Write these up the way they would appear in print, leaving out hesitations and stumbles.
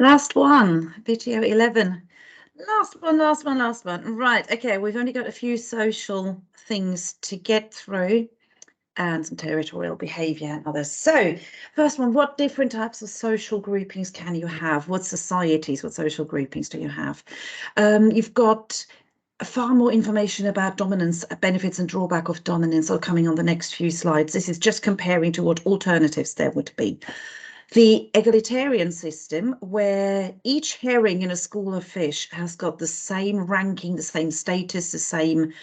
Last one, video 11. Last one. Right, okay, we've only got a few social things to get through and some territorial behaviour and others. So, first one, what different types of social groupings can you have? What societies, what social groupings do you have? You've got far more information about dominance, benefits and drawback of dominance are coming on the next few slides. This is just comparing to what alternatives there would be. The egalitarian system, where each herring in a school of fish has got the same ranking, the same status, the same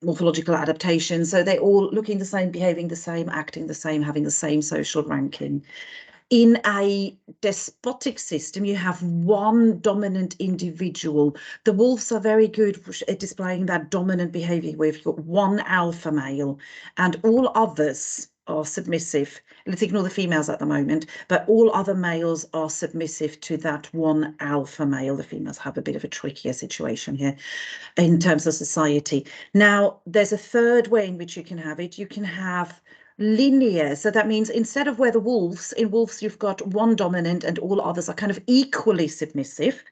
morphological adaptation. So they're all looking the same, behaving the same, acting the same, having the same social ranking. In a despotic system, you have one dominant individual. The wolves are very good at displaying that dominant behavior where you've got one alpha male and all others are submissive. Let's ignore the females at the moment, but all other males are submissive to that one alpha male. The females have a bit of a trickier situation here in terms of society. Now, there's a third way in which you can have it. You can have linear. So that means instead of where the wolves, in wolves, you've got one dominant and all others are kind of equally submissive.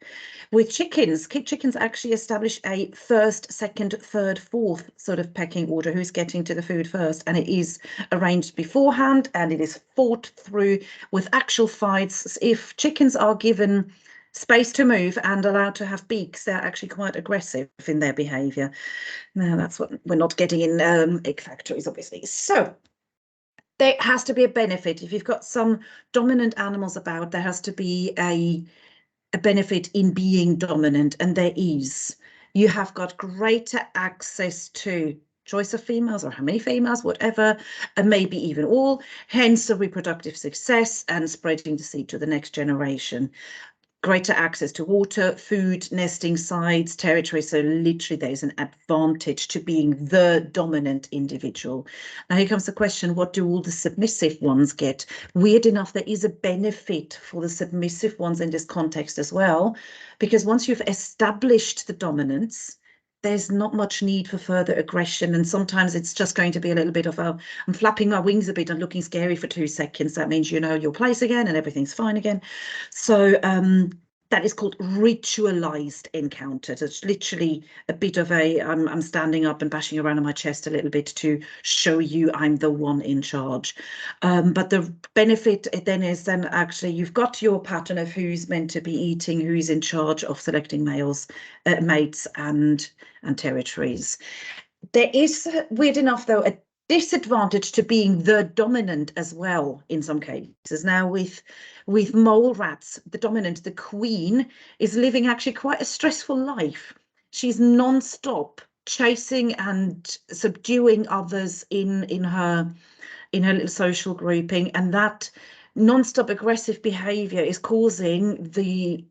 With chickens actually establish a first, second, third, fourth sort of pecking order, who's getting to the food first. And it is arranged beforehand and it is fought through with actual fights. If chickens are given space to move and allowed to have beaks, they're actually quite aggressive in their behaviour. Now, that's what we're not getting in egg factories, obviously. So there has to be a benefit. If you've got some dominant animals about, there has to be a benefit in being dominant, and there is. You have got greater access to choice of females or how many females, whatever, and maybe even all, hence the reproductive success and spreading the seed to the next generation. Greater access to water, food, nesting sites, territory. So literally there's an advantage to being the dominant individual. Now here comes the question, what do all the submissive ones get? Weird enough, there is a benefit for the submissive ones in this context as well, because once you've established the dominance, there's not much need for further aggression. And sometimes it's just going to be a little bit of I'm flapping my wings a bit and looking scary for 2 seconds. That means you know your place again and everything's fine again. So that is called ritualized encounter. It's literally a bit of I'm standing up and bashing around on my chest a little bit to show you I'm the one in charge. But the benefit then is actually you've got your pattern of who's meant to be eating, who's in charge of selecting males, mates and territories. There is, weird enough though, a disadvantage to being the dominant as well in some cases. Now with mole rats, the dominant, the queen, is living actually quite a stressful life. She's non-stop chasing and subduing others in her little social grouping, and that non-stop aggressive behavior is causing the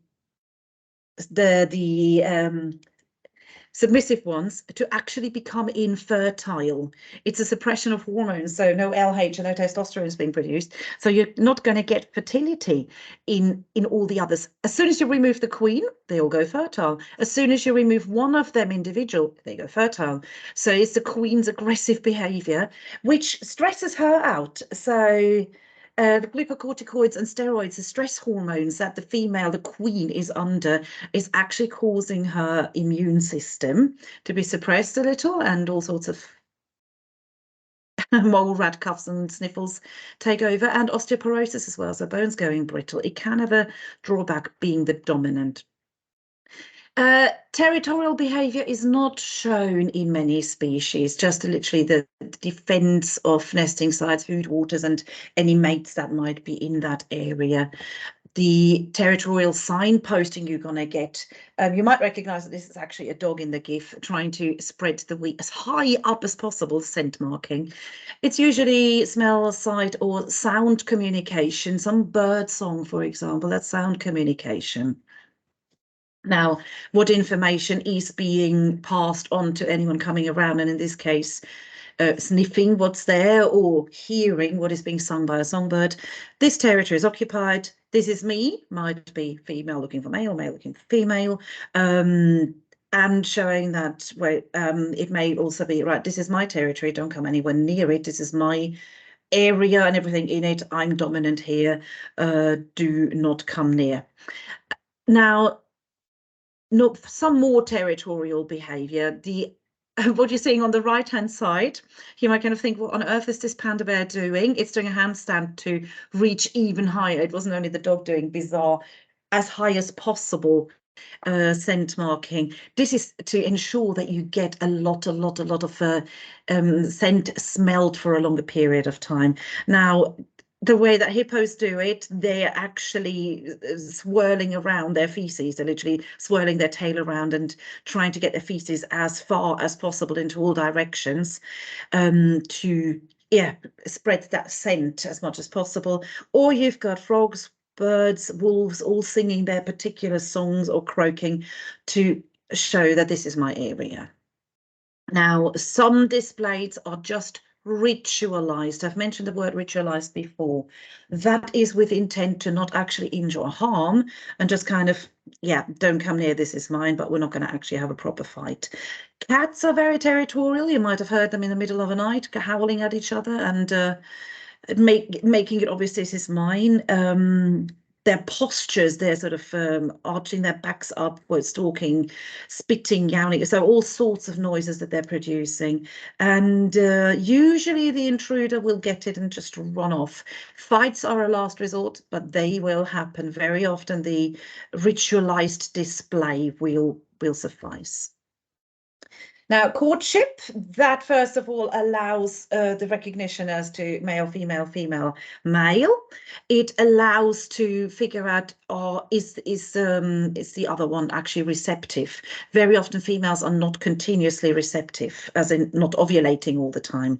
submissive ones to actually become infertile. It's a suppression of hormones, so no LH and no testosterone is being produced. So you're not going to get fertility in all the others. As soon as you remove the queen, they all go fertile. As soon as you remove one of them individual, they go fertile. So it's the queen's aggressive behavior, which stresses her out. So the glucocorticoids and steroids, the stress hormones that the female, the queen, is under, is actually causing her immune system to be suppressed a little, and all sorts of mole rat cuffs and sniffles take over, and osteoporosis as well, so bones going brittle. It can have a drawback being the dominant. Territorial behaviour is not shown in many species, just literally the defence of nesting sites, food, waters, and any mates that might be in that area. The territorial signposting you're going to get, you might recognise that this is actually a dog in the GIF trying to spread the wheat as high up as possible, scent marking. It's usually smell, sight, or sound communication. Some bird song, for example, that's sound communication. Now, what information is being passed on to anyone coming around, and in this case, sniffing what's there or hearing what is being sung by a songbird. This territory is occupied. This is me, might be female looking for male, male looking for female, and showing that it may also be, right, this is my territory, don't come anywhere near it. This is my area and everything in it. I'm dominant here. Do not come near. Now, some more territorial behavior. What you're seeing on the right hand side, you might kind of think, what on earth is this panda bear doing? It's doing a handstand to reach even higher. It wasn't only the dog doing bizarre, as high as possible scent marking. This is to ensure that you get a lot of scent smelled for a longer period of time. Now, the way that hippos do it, they're actually swirling around their feces. They're literally swirling their tail around and trying to get their feces as far as possible into all directions to spread that scent as much as possible. Or you've got frogs, birds, wolves, all singing their particular songs or croaking to show that this is my area. Now, some displays are just ritualized. I've mentioned the word ritualized before. That is with intent to not actually injure or harm and just kind of, don't come near, this is mine, but we're not going to actually have a proper fight. Cats are very territorial. You might have heard them in the middle of the night howling at each other and making it obvious this is mine. Their postures, they're sort of arching their backs upwards, talking, spitting, yowling, so all sorts of noises that they're producing. And usually the intruder will get it and just run off. Fights are a last resort, but they will happen. Very often the ritualized display will suffice. Now, courtship, that first of all allows the recognition as to male, female, female, male. It allows to figure out, is the other one actually receptive? Very often females are not continuously receptive, as in not ovulating all the time.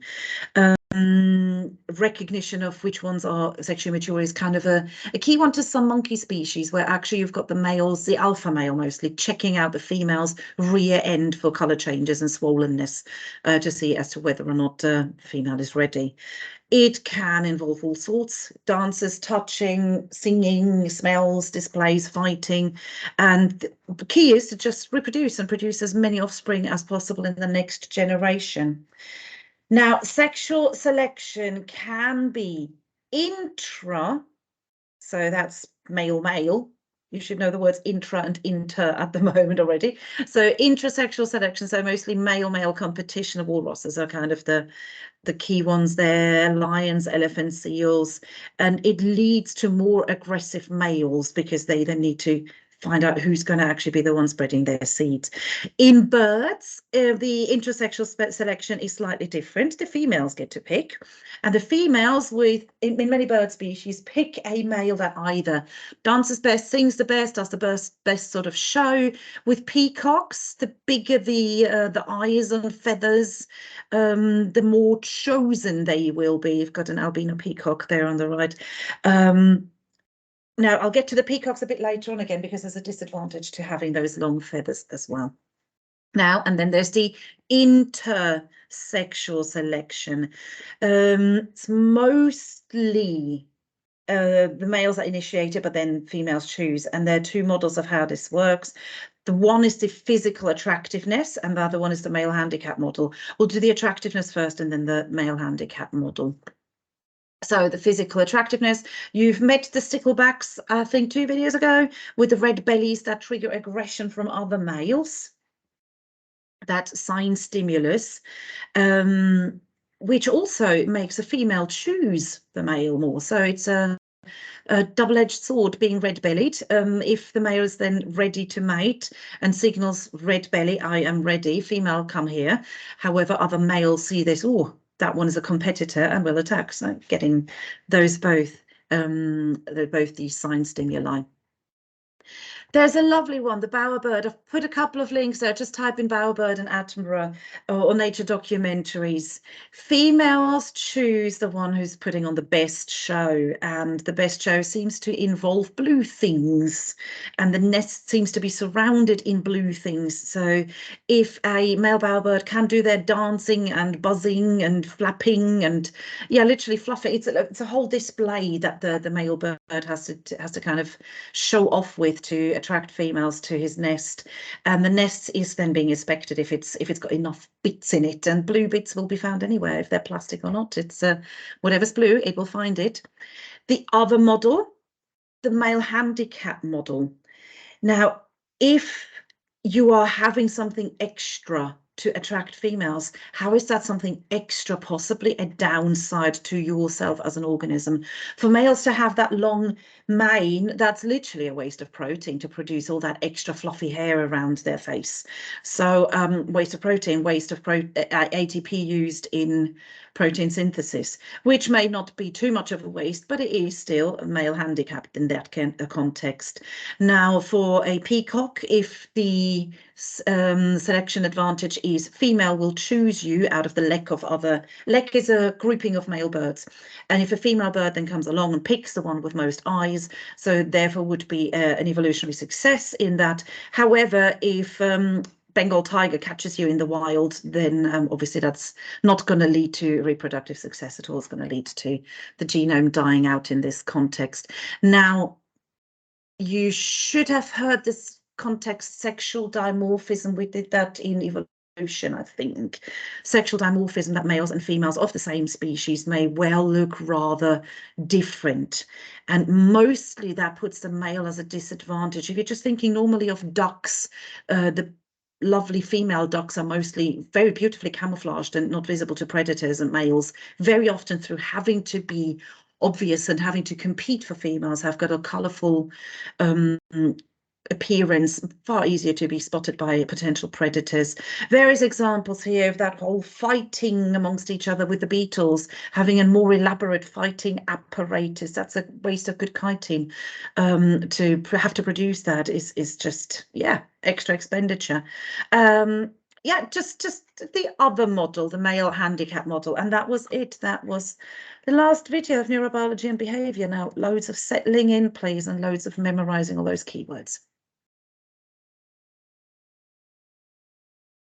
Recognition of which ones are sexually mature is kind of a key one to some monkey species, where actually you've got the males, the alpha male mostly, checking out the female's rear end for color changes and swollenness to see as to whether or not the female is ready. It can involve all sorts: dances, touching, singing, smells, displays, fighting, and the key is to just reproduce and produce as many offspring as possible in the next generation. Now, sexual selection can be intra, so that's male-male. You should know the words intra and inter at the moment already. So intrasexual selection, so mostly male-male competition of walruses are kind of the key ones there: lions, elephants, seals, and it leads to more aggressive males because they then need to find out who's going to actually be the one spreading their seeds. In birds, the intersexual selection is slightly different. The females get to pick, and the females in many bird species pick a male that either dances best, sings the best, does the best sort of show. With peacocks, the bigger the eyes and feathers, the more chosen they will be. You've got an albino peacock there on the right. Now, I'll get to the peacocks a bit later on again, because there's a disadvantage to having those long feathers as well. Now, and then there's the intersexual selection. It's mostly the males are initiated, but then females choose. And there are two models of how this works. The one is the physical attractiveness, and the other one is the male handicap model. We'll do the attractiveness first and then the male handicap model. So the physical attractiveness, you've met the sticklebacks, I think 2 videos ago, with the red bellies that trigger aggression from other males. That sign stimulus, which also makes a female choose the male more. So it's a double-edged sword being red-bellied. If the male is then ready to mate and signals red belly, I am ready, female, come here. However, other males see this, oh, that one is a competitor and will attack. So getting those both these sign stimuli. There's a lovely one, the bowerbird. I've put a couple of links there. Just type in bowerbird and Attenborough or nature documentaries. Females choose the one who's putting on the best show, and the best show seems to involve blue things, and the nest seems to be surrounded in blue things. So if a male bowerbird can do their dancing and buzzing and flapping and literally fluff it, it's a whole display that the male bird has to kind of show off with to attract females to his nest, and the nest is then being inspected if it's got enough bits in it, and blue bits will be found anywhere if they're plastic or not. It's whatever's blue, it will find it. The other model, the male handicap model. Now, if you are having something extra to attract females, how is that something extra, possibly a downside to yourself as an organism? For males to have that long mane, that's literally a waste of protein to produce all that extra fluffy hair around their face. So waste of protein, waste of ATP used in protein synthesis, which may not be too much of a waste, but it is still a male handicap in that context. Now, for a peacock, if the selection advantage is female will choose you out of the lek of other. Lek is a grouping of male birds, and if a female bird then comes along and picks the one with most eyes, so therefore would be an evolutionary success in that. However, if Bengal tiger catches you in the wild, then obviously that's not going to lead to reproductive success at all. It's going to lead to the genome dying out in this context. Now, you should have heard this context, sexual dimorphism. We did that in evolution, I think. Sexual dimorphism, that males and females of the same species may well look rather different, and mostly that puts the male as a disadvantage. If you're just thinking normally of ducks, the lovely female ducks are mostly very beautifully camouflaged and not visible to predators, and males very often, through having to be obvious and having to compete for females, have got a colourful appearance, far easier to be spotted by potential predators. Various examples here of that whole fighting amongst each other with the beetles, having a more elaborate fighting apparatus. That's a waste of good chitin. To have to produce that is just, yeah, extra expenditure. Yeah, just the other model, the male handicap model, and that was it. That was the last video of neurobiology and behaviour. Now, loads of settling in, please, and loads of memorising all those keywords.